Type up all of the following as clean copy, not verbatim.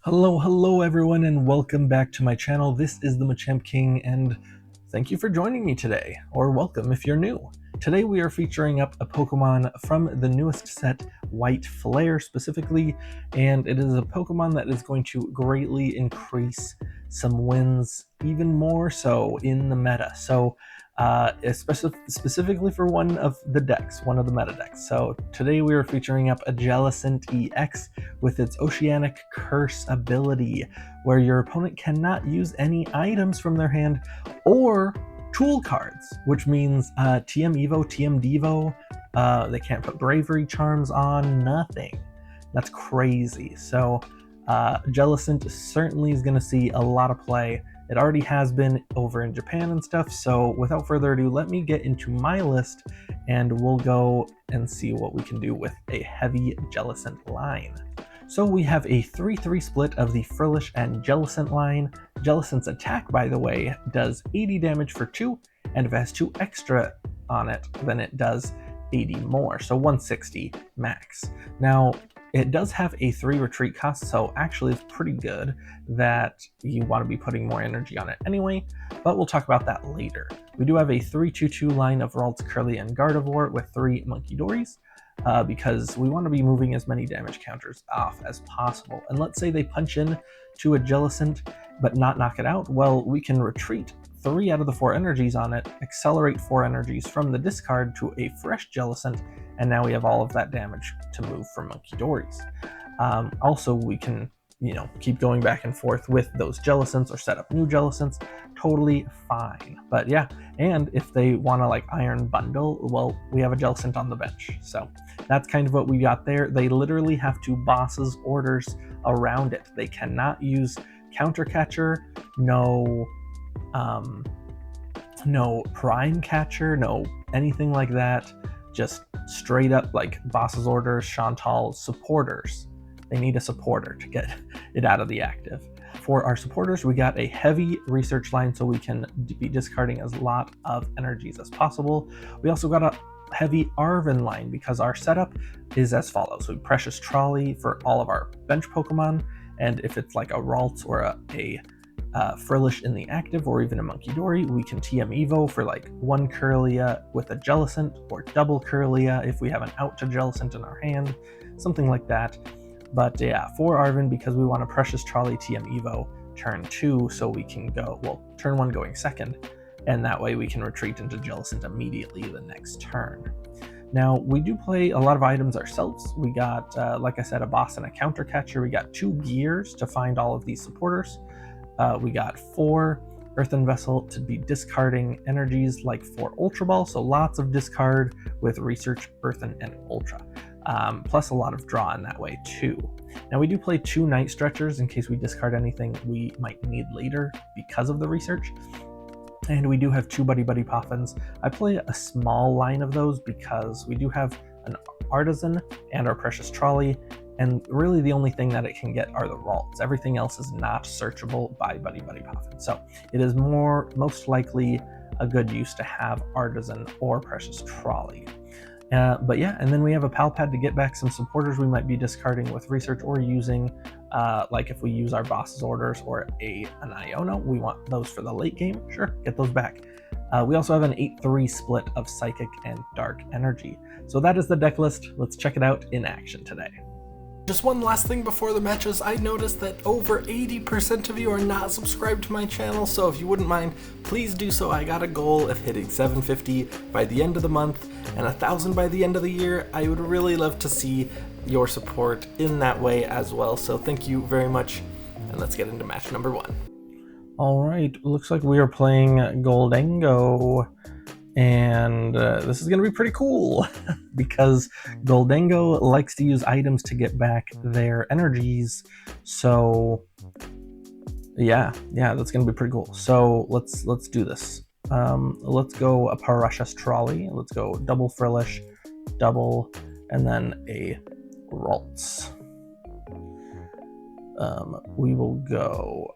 Hello everyone, and welcome back to my channel. This is the Machamp King, and thank you for joining me today, or welcome if you're new. Today we are featuring up a Pokemon from the newest set, White Flare specifically, and it is a Pokemon that is going to greatly increase some wins, even more so in the meta. So specifically for one of the decks, one of the meta decks. So today we are featuring up a Jellicent EX with its Oceanic Curse ability, where your opponent cannot use any items from their hand or tool cards, which means TM Evo, TM Devo, they can't put Bravery Charms on, nothing. That's crazy. So Jellicent certainly is going to see a lot of play. It already has been over in Japan and stuff, so without further ado, let me get into my list and we'll go and see what we can do with a heavy Jellicent line. So we have a 3-3 split of the Frillish and Jellicent line. Jellicent's attack, by the way, does 80 damage for 2, and if it has 2 extra on it, then it does 80 more, so 160 max. Now, it does have a 3 retreat cost, so actually it's pretty good that you want to be putting more energy on it anyway, but we'll talk about that later. We do have a 3-2-2 line of Ralts, Kirlia, and Gardevoir with 3 Munkidoris, because we want to be moving as many damage counters off as possible. And let's say they punch in to a Jellicent but not knock it out, well, we can retreat 3 out of the 4 energies on it, accelerate 4 energies from the discard to a fresh Jellicent, and now we have all of that damage to move from Munkidoris. Also, we can, keep going back and forth with those Jellicents or set up new Jellicents, totally fine. But yeah, and if they want to like Iron Bundle, well, we have a Jellicent on the bench. So that's kind of what we got there. They literally have to boss's orders around it. They cannot use Counter Catcher, no Prime Catcher, no anything like that. Just straight up like boss's orders, Chantal supporters. They need a supporter to get it out of the active. For our supporters, we got a heavy research line so we can be discarding as lot of energies as possible. We also got a heavy Arven line because our setup is as follows. So Precious Trolley for all of our bench Pokemon, and if it's like a Ralts or a Frillish in the active, or even a Munkidori, we can TM Evo for like 1 Kirlia with a Jellicent, or double Kirlia if we have an out to Jellicent in our hand, something like that. But yeah, for Arven, because we want a Precious Trolley TM Evo turn 2, so we can go, well, turn 1 going second, and that way we can retreat into Jellicent immediately the next turn. Now, we do play a lot of items ourselves. We got, like I said, a boss and a counter catcher. We got 2 gears to find all of these supporters. We got 4 Earthen Vessel to be discarding energies like 4 Ultra Ball, so lots of discard with Research, Earthen, and Ultra. Plus a lot of draw in that way too. Now we do play 2 Night Stretchers in case we discard anything we might need later because of the research. And we do have 2 Buddy-Buddy Poffins. I play a small line of those because we do have an Artazon and our Precious Trolley, and really the only thing that it can get are the Ralts. Everything else is not searchable by Buddy-Buddy Poffin. So it is most likely a good use to have Artazon or Precious Trolley. But yeah, and then we have a Pal Pad to get back some supporters we might be discarding with research or using, like if we use our boss's orders or an Iono, we want those for the late game, sure, get those back. We also have an 8-3 split of Psychic and Dark Energy. So that is the deck list. Let's check it out in action today. Just one last thing before the matches, I noticed that over 80% of you are not subscribed to my channel, so if you wouldn't mind, please do so. I got a goal of hitting 750 by the end of the month and 1,000 by the end of the year. I would really love to see your support in that way as well, so thank you very much, and let's get into match number 1. Alright, looks like we are playing Gholdengo. And this is going to be pretty cool because Gholdengo likes to use items to get back their energies. So yeah, that's going to be pretty cool. So let's do this. Let's go a Precious Trolley. Let's go double Frillish, double, and then a Ralts. We will go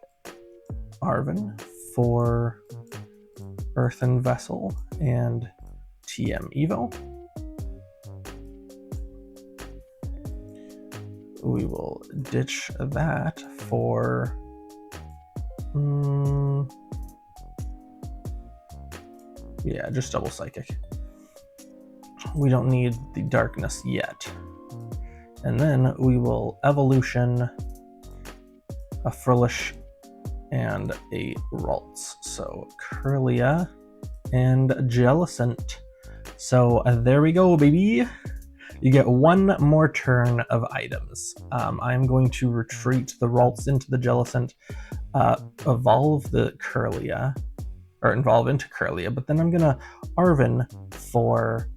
Arven for Earthen Vessel and TM Evo. we will ditch that for yeah, just double psychic. We don't need the darkness yet. And then we will evolution a Frillish and a Ralts. So Kirlia and Jellicent. So there we go, baby. You get one more turn of items. I'm going to retreat the Ralts into the Jellicent, evolve the Kirlia, or evolve into Kirlia, but then I'm gonna Arven for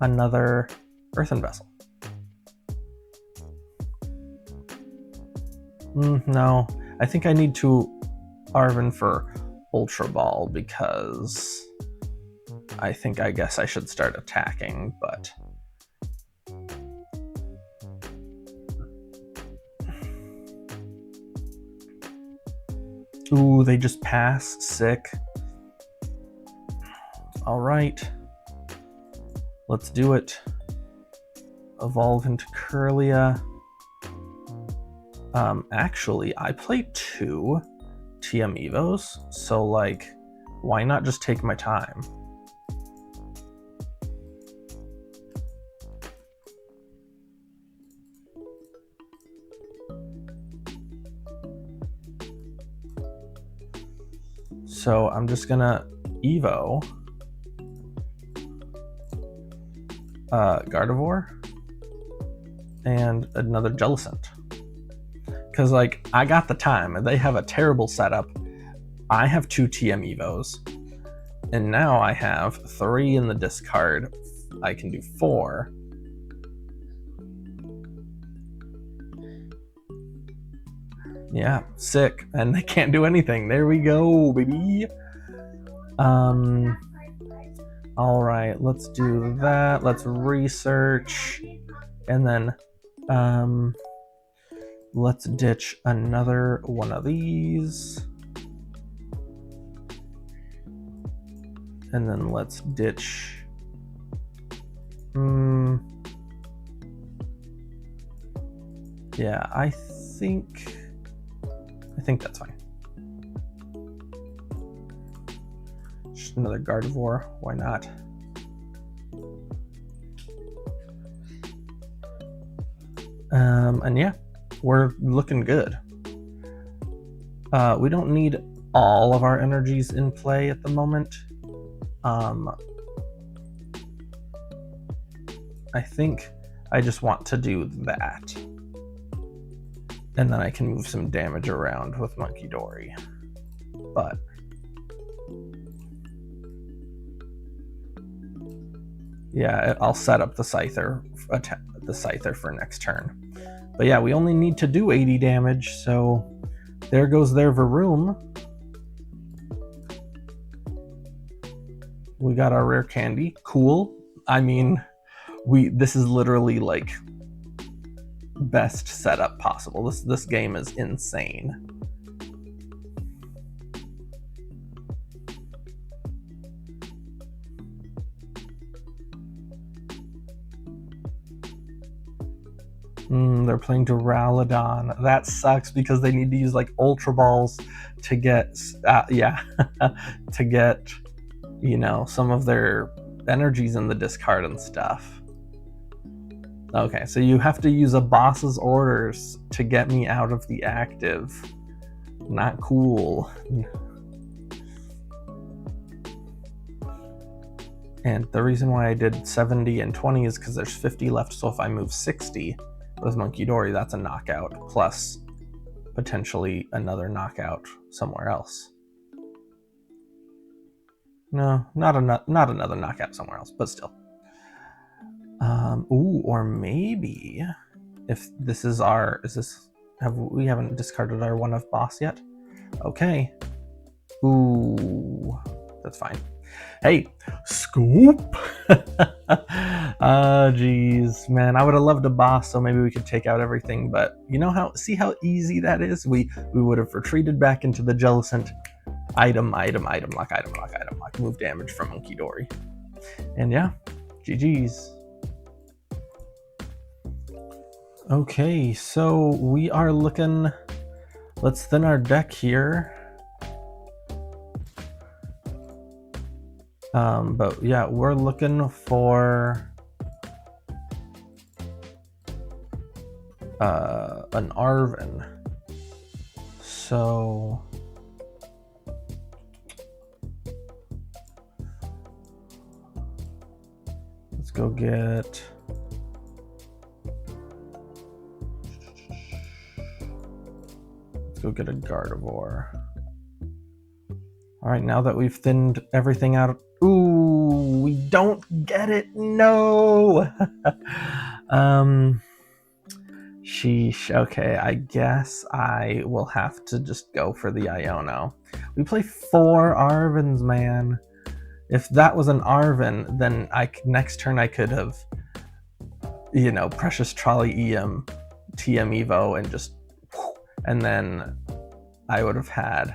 another Earthen Vessel. No, I think I need to Arven for Ultra Ball because I guess I should start attacking, but ooh, they just pass. Sick. All right, let's do it. Evolve into Kirlia. Actually, I play 2 TM Evos, so like, why not just take my time? So I'm just gonna Evo Gardevoir and another Jellicent. Because, like, I got the time, and they have a terrible setup. I have 2 TM Evos, and now I have 3 in the discard. I can do 4. Yeah, sick. And they can't do anything. There we go, baby. All right, let's do that. Let's research, and then let's ditch another one of these. And then let's ditch yeah, I think that's fine. Just another Gardevoir, why not? And yeah, we're looking good. We don't need all of our energies in play at the moment. I think I just want to do that. And then I can move some damage around with Munkidori. But yeah, I'll set up the Scyther for next turn. But yeah, we only need to do 80 damage, so there goes their Varoom. We got our rare candy. Cool. I mean, this is literally like best setup possible. This game is insane. They're playing Duraludon. That sucks because they need to use like Ultra Balls to get to get, you know, some of their energies in the discard and stuff. Okay, so you have to use a boss's orders to get me out of the active. Not cool. And the reason why I did 70 and 20 is because there's 50 left, so if I move 60 with Munkidori, that's a knockout, plus potentially another knockout somewhere else. No, not another knockout somewhere else, but still. Ooh, or maybe if this is our, we haven't discarded our one of boss yet. Okay. Ooh, that's fine. Hey, scoop. Geez, man, I would have loved a boss, so maybe we could take out everything, but you know see how easy that is? We would have retreated back into the Jellicent, item, lock, move damage from Munkidori. And yeah, GG's. Okay, so we are looking, let's thin our deck here. But yeah, we're looking for an Arven. So let's go get a Gardevoir. All right, now that we've thinned everything out, ooh, we don't get it. No. Sheesh. Okay, I guess I will have to just go for the Iono. We play 4 Arvens, man. If that was an Arven, then next turn I could have, you know, Precious Trolley TM Evo and just, and then I would have had,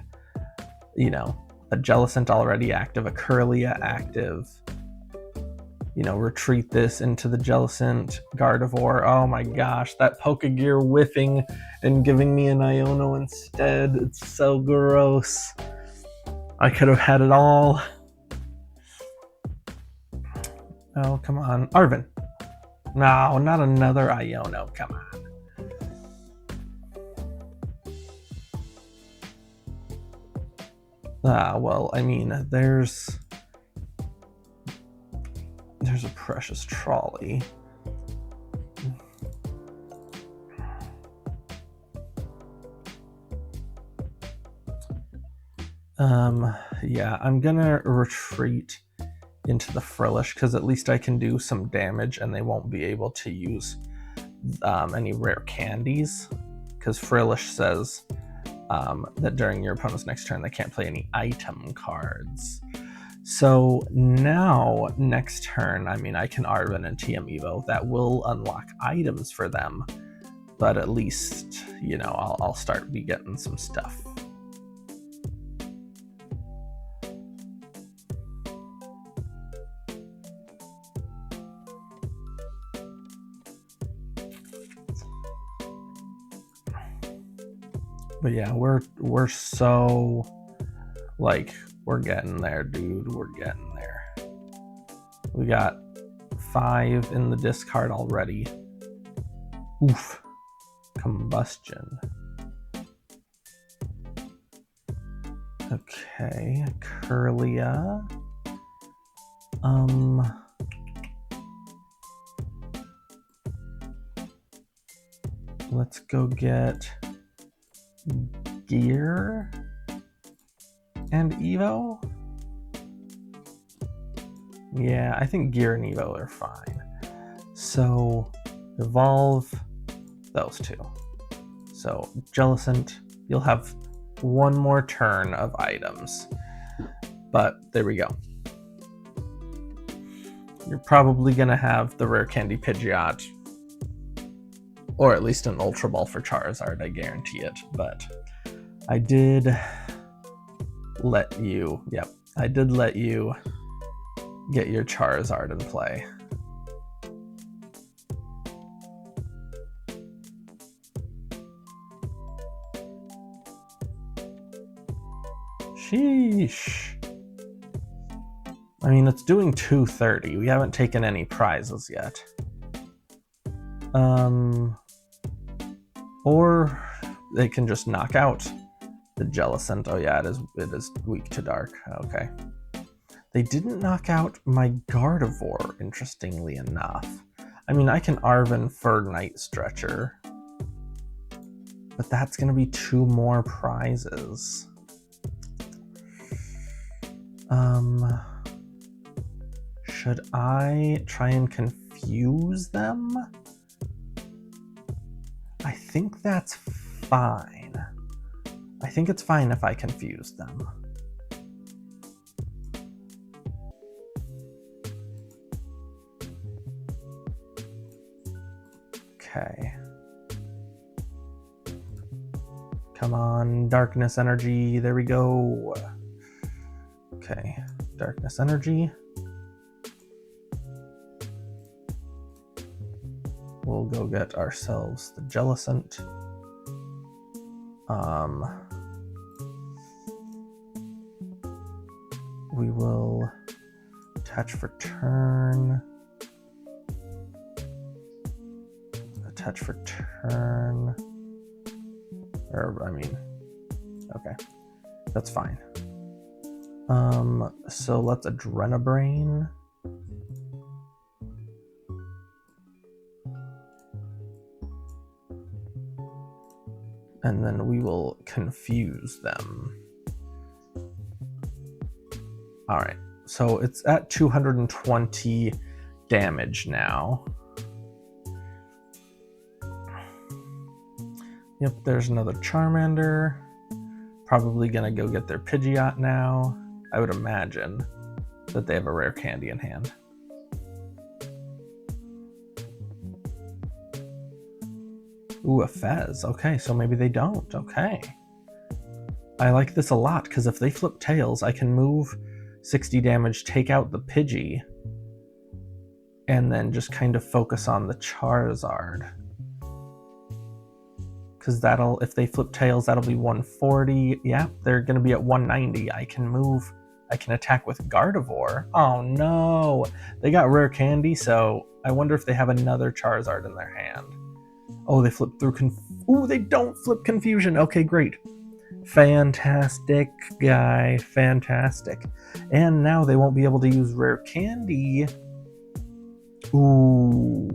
you know, a Jellicent already active, a Kirlia active, you know, retreat this into the Jellicent Gardevoir. Oh my gosh, that Pokégear whiffing and giving me an Iono instead. It's so gross. I could have had it all. Oh, come on. Arven. No, not another Iono. Come on. Well, I mean, there's a Precious Trolley. Yeah, I'm gonna retreat into the Frillish because at least I can do some damage and they won't be able to use any rare candies, because Frillish says that during your opponent's next turn they can't play any item cards. So now next turn, I mean, I can Arven and TM Evo. That will unlock items for them, but at least, you know, I'll start be getting some stuff. But yeah, we're so, like, we're getting there, dude. We're getting there. We got 5 in the discard already. Oof. Combustion. Okay, Kirlia. Let's go get Gear and Evo. Yeah, I think Gear and Evo are fine. So evolve those 2. So Jellicent, you'll have 1 more turn of items. But there we go. You're probably gonna have the Rare Candy Pidgeot, or at least an Ultra Ball for Charizard, I guarantee it. But I did let you, yep, I did let you get your Charizard in play. Sheesh. I mean, it's doing 230. We haven't taken any prizes yet. Or they can just knock out the Jellicent. Oh yeah, it is weak to dark. Okay. They didn't knock out my Gardevoir, interestingly enough. I mean, I can Arven for Night Stretcher, but that's gonna be 2 more prizes. Should I try and confuse them? I think that's fine. I think it's fine if I confuse them. Okay. Come on, Darkness Energy. There we go. Okay, Darkness Energy. We'll go get ourselves the Jellicent. We will attach for turn. Attach for turn. Or, I mean, okay. That's fine. So let's Adrenabrain. And then we will confuse them. All right, so it's at 220 damage now. Yep, there's another Charmander. Probably gonna go get their Pidgeot now. I would imagine that they have a rare candy in hand. Ooh, a Fez. Okay, so maybe they don't. Okay. I like this a lot, because if they flip tails, I can move 60 damage, take out the Pidgey, and then just kind of focus on the Charizard. Because that'll, if they flip tails, that'll be 140. Yeah, they're going to be at 190. I can move, I can attack with Gardevoir. Oh no, they got rare candy, so I wonder if they have another Charizard in their hand. Oh, they flip through ooh, they don't flip Confusion. Okay, great. Fantastic, guy. Fantastic. And now they won't be able to use rare candy. Ooh.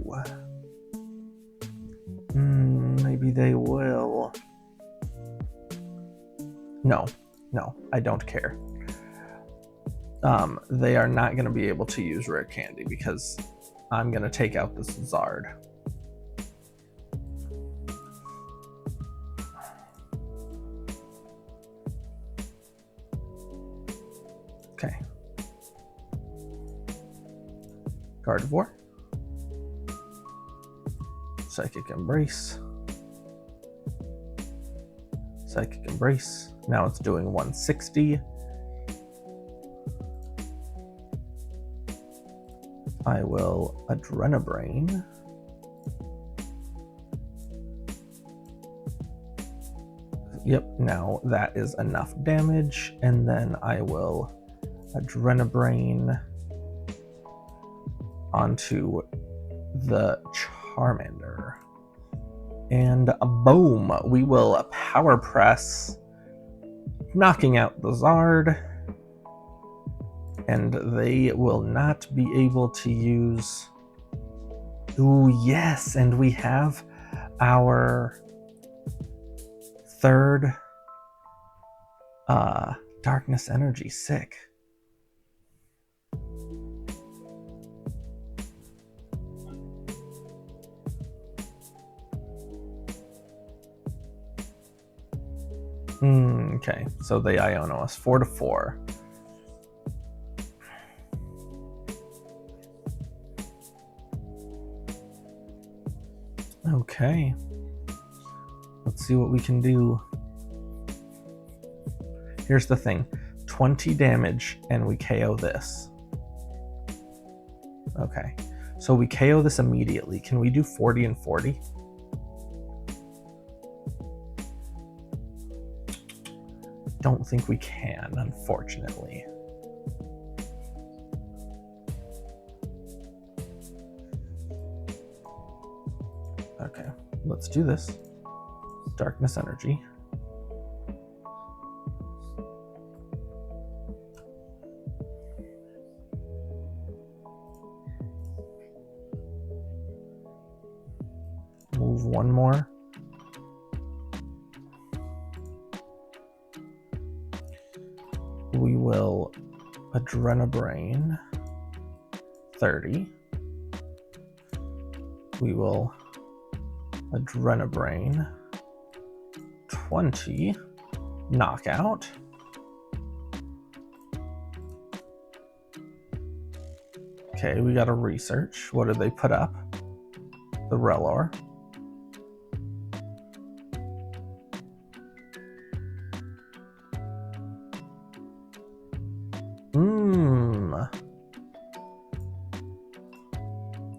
Maybe they will. No, I don't care. They are not going to be able to use rare candy because I'm going to take out this Zard. Okay. Gardevoir. Psychic Embrace. Psychic Embrace. Now it's doing 160. I will Adrenabrain. Yep, now that is enough damage, and then I will Adrenabrain onto the Charmander. And boom, we will Power Press, knocking out the Zard, and they will not be able to use... Ooh, yes, and we have our third Darkness Energy. Sick. Okay, so they Iono us 4-4. Okay, let's see what we can do. Here's the thing, 20 damage and we KO this. Okay, so we KO this immediately. Can we do 40 and 40? Don't think we can, unfortunately. Okay, let's do this. Darkness Energy. Move one more. We will Adrenabrain 30. We will Adrenabrain 20. Knockout. Okay, we got to research. What did they put up? The Relor.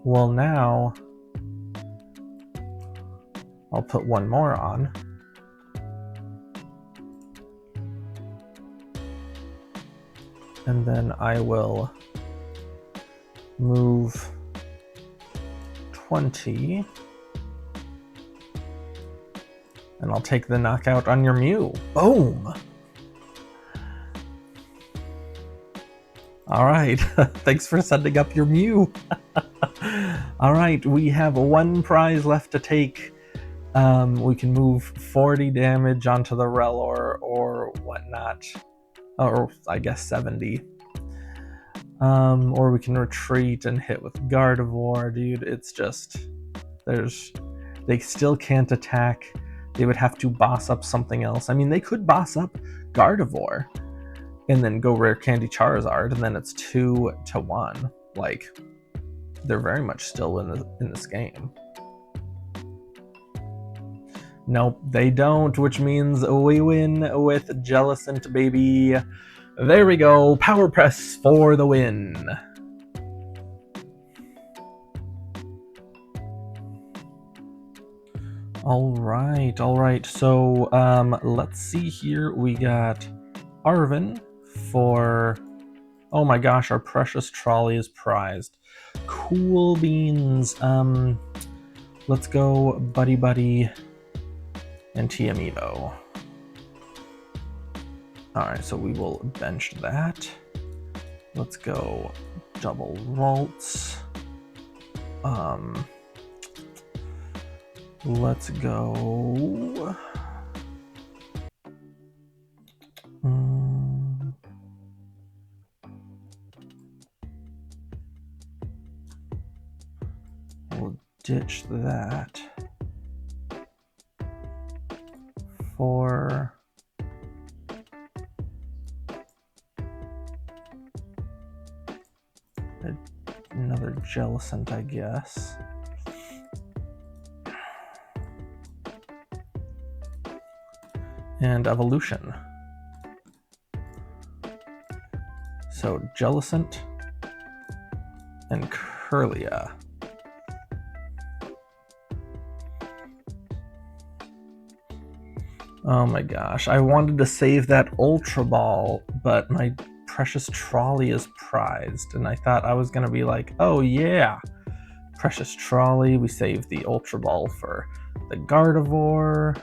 Well, now I'll put one more on. And then I will move 20. And I'll take the knockout on your Mew. Boom! All right, thanks for sending up your Mew. All right, we have one prize left to take. We can move 40 damage onto the Rellor or whatnot. Or I guess 70. Or we can retreat and hit with Gardevoir, dude. It's just, they still can't attack. They would have to boss up something else. I mean, they could boss up Gardevoir and then go Rare Candy Charizard, and then it's 2-1. Like, they're very much still in this game. Nope, they don't, which means we win with Jellicent, baby. There we go, Power Press for the win. All right, so let's see here. We got Arven for, oh my gosh, our Precious Trolley is prized. Cool beans. Let's go Buddy-Buddy and TMEvo. Alright, so we will bench that. Let's go double Ralts. Let's go. We'll ditch that for another Jellicent, I guess. And evolution. So Jellicent and Kirlia. Oh my gosh, I wanted to save that Ultra Ball, but my Precious Trolley is prized, and I thought I was gonna be like, oh yeah, Precious Trolley, we saved the Ultra Ball for the Gardevoir.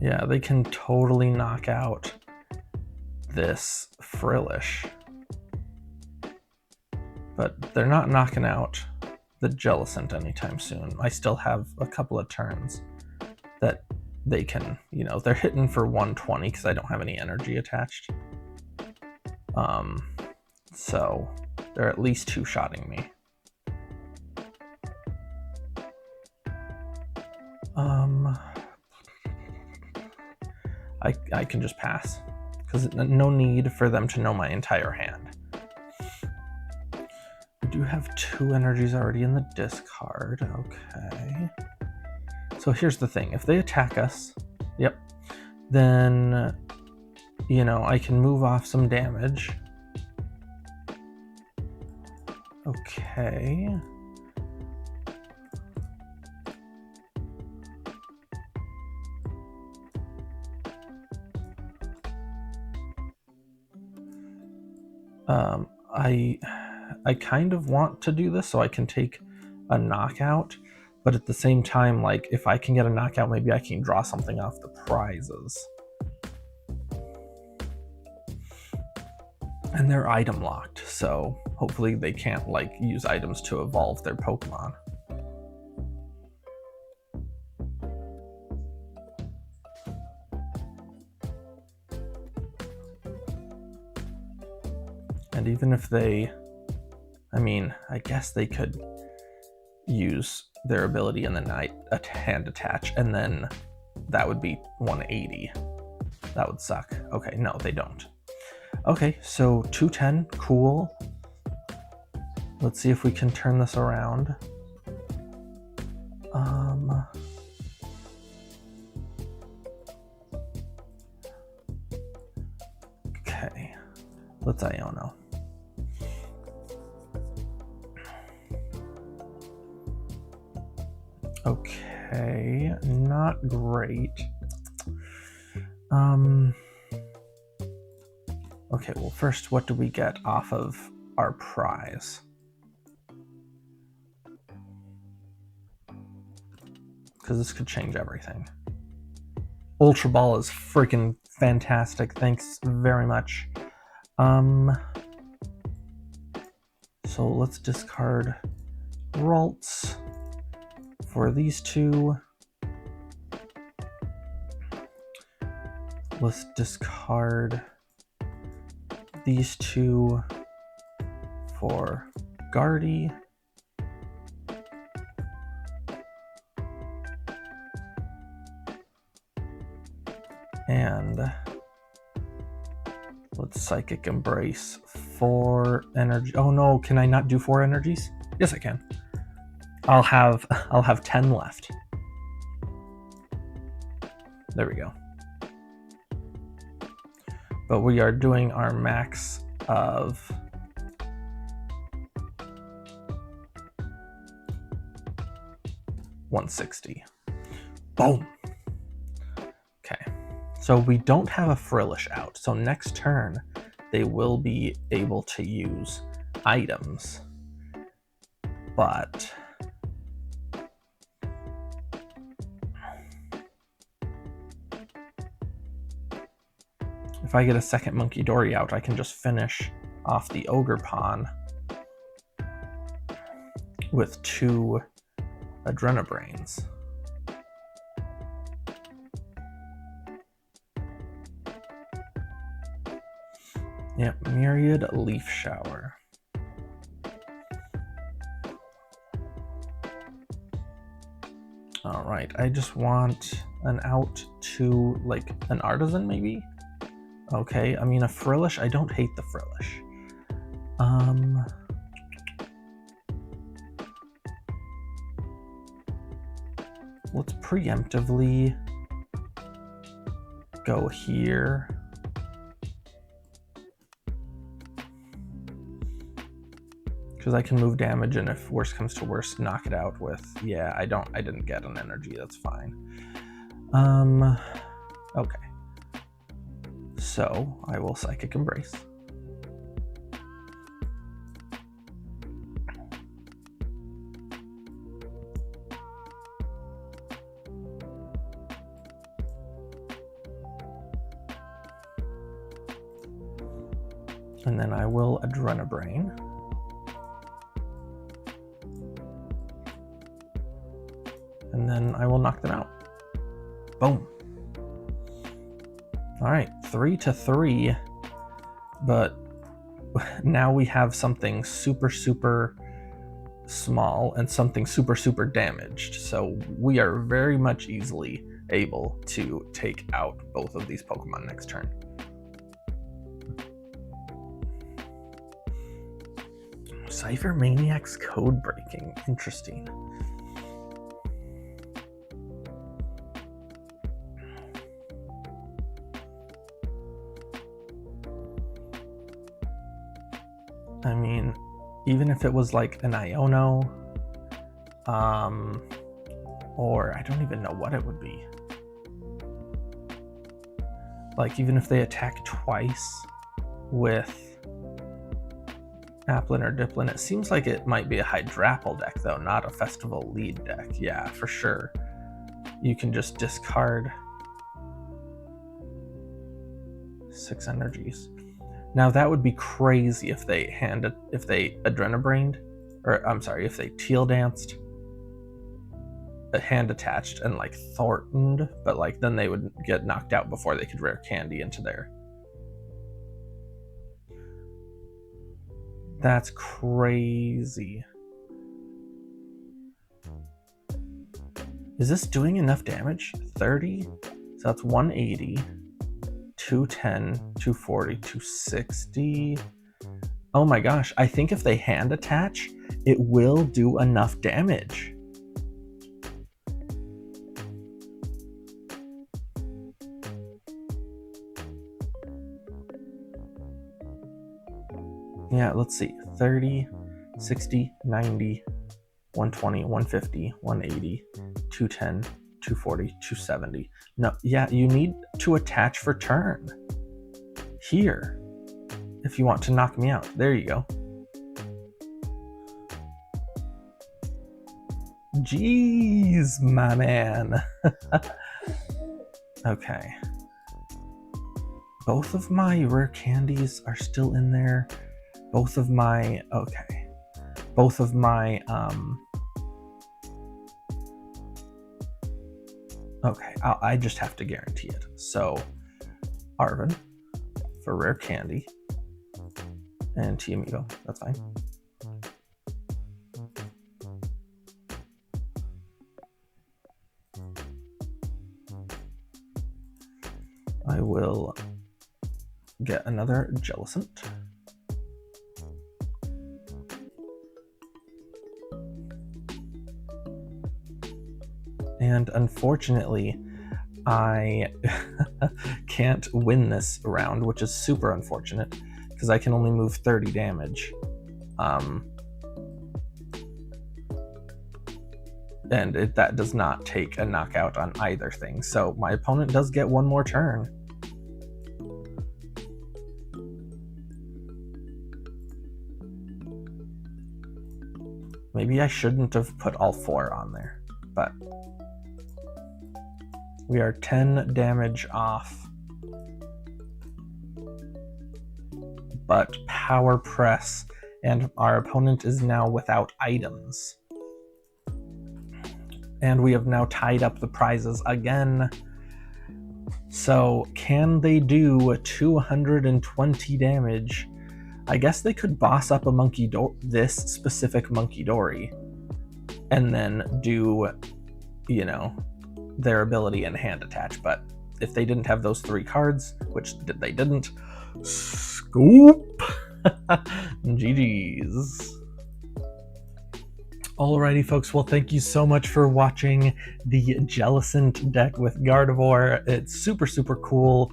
Yeah, they can totally knock out this Frillish. But they're not knocking out the Jellicent anytime soon. I still have a couple of turns that they can, you know, they're hitting for 120 because I don't have any energy attached. So they're at least two-shotting me. I can just pass, because no need for them to know my entire hand. We do have 2 energies already in the discard. Okay. So here's the thing. If they attack us, yep, then, you know, I can move off some damage. Okay. I kind of want to do this so I can take a knockout, but at the same time, like, if I can get a knockout, maybe I can draw something off the prizes. And they're item locked, so hopefully they can't, like, use items to evolve their Pokemon. And even if they, I mean, I guess they could use their ability in the night hand attach, and then that would be 180. That would suck. Okay, no, they don't. Okay, so 210, cool. Let's see if we can turn this around. Okay, let's Iono. Okay, not great. Okay, well first, what do we get off of our prize? Because this could change everything. Ultra Ball is freaking fantastic. Thanks very much. So let's discard Ralts for these two. Let's discard these two for Gardy. And let's Psychic Embrace 4 energy. Oh no, can I not do 4 energies? Yes, I can. I'll have 10 left. There we go. But we are doing our max of 160. Boom. Okay. So we don't have a Frillish out. So next turn, they will be able to use items. But if I get a second Munkidori out, I can just finish off the Ogre Pawn with 2 Adrenabrains. Yep, Myriad Leaf Shower. All right, I just want an out to like an Artazon maybe? Okay, I mean a Frillish, I don't hate the Frillish. Let's preemptively go here. Because I can move damage, and if worst comes to worst, knock it out with, yeah, I didn't get an energy, that's fine. Okay. So I will Psychic Embrace. And then I will Adrenabrain. And then I will knock them out. Boom. All right, 3-3, but now we have something super, super small and something super, super damaged. So we are very much easily able to take out both of these Pokemon next turn. Cypher Maniac's code breaking, interesting. I mean, even if it was like an Iono, or I don't even know what it would be. Like even if they attack twice with Applin or Diplin, it seems like it might be a Hydrapple deck though, not a Festival lead deck. Yeah, for sure. You can just discard 6 energies. Now that would be crazy if they Adrenabrained, or I'm sorry, if they Teal Danced, a hand attached, and like Thorntoned, but like then they would get knocked out before they could Rare Candy into there. That's crazy. Is this doing enough damage? 30? So that's 180, 210, 240, 260. Oh my gosh, I think if they hand attach, it will do enough damage. Yeah, let's see. 30, 60, 90, 120, 150, 180, 210, 240, 270. No, yeah, you need to attach for turn. Here. If you want to knock me out. There you go. Jeez, my man. Okay. Both of my rare candies are still in there. Both of my, okay. Both of my, okay, I just have to guarantee it. So, Arven for rare candy and Amiibo, that's fine. I will get another Jellicent. And unfortunately, I can't win this round, which is super unfortunate, because I can only move 30 damage. And that does not take a knockout on either thing. So my opponent does get one more turn. Maybe I shouldn't have put all 4 on there, but we are 10 damage off. But power press, and our opponent is now without items. And we have now tied up the prizes again. So can they do 220 damage? I guess they could boss up a this specific Munkidori, and then do, you know, their ability and hand attach. But if they didn't have those 3 cards, which they didn't, scoop. GG's. Alrighty, folks. Well, thank you so much for watching the Jellicent deck with Gardevoir. It's super, super cool.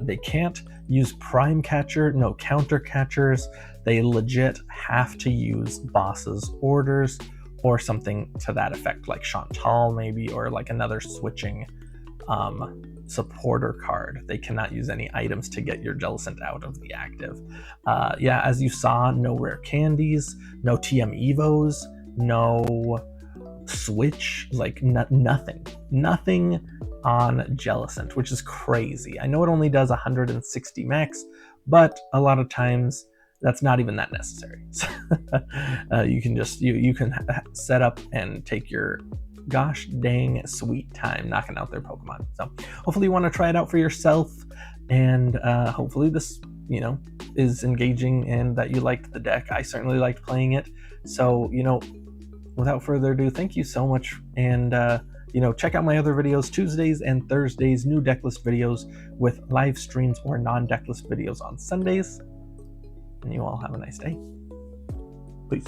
They can't use Prime Catcher, no counter catchers. They legit have to use Boss's Orders or something to that effect, like Chantal maybe, or like another switching supporter card. They cannot use any items to get your Jellicent out of the active. Yeah, as you saw, no rare candies, no TM Evos, no switch, like nothing on Jellicent, which is crazy. I know it only does 160 max, but a lot of times that's not even that necessary. You can just you can set up and take your gosh dang sweet time knocking out their Pokemon. So hopefully you want to try it out for yourself, and hopefully this, you know, is engaging and that you liked the deck. I certainly liked playing it. So, you know, without further ado, thank you so much, and you know, check out my other videos, Tuesdays and Thursdays, new decklist videos with live streams or non-decklist videos on Sundays. And you all have a nice day. Peace.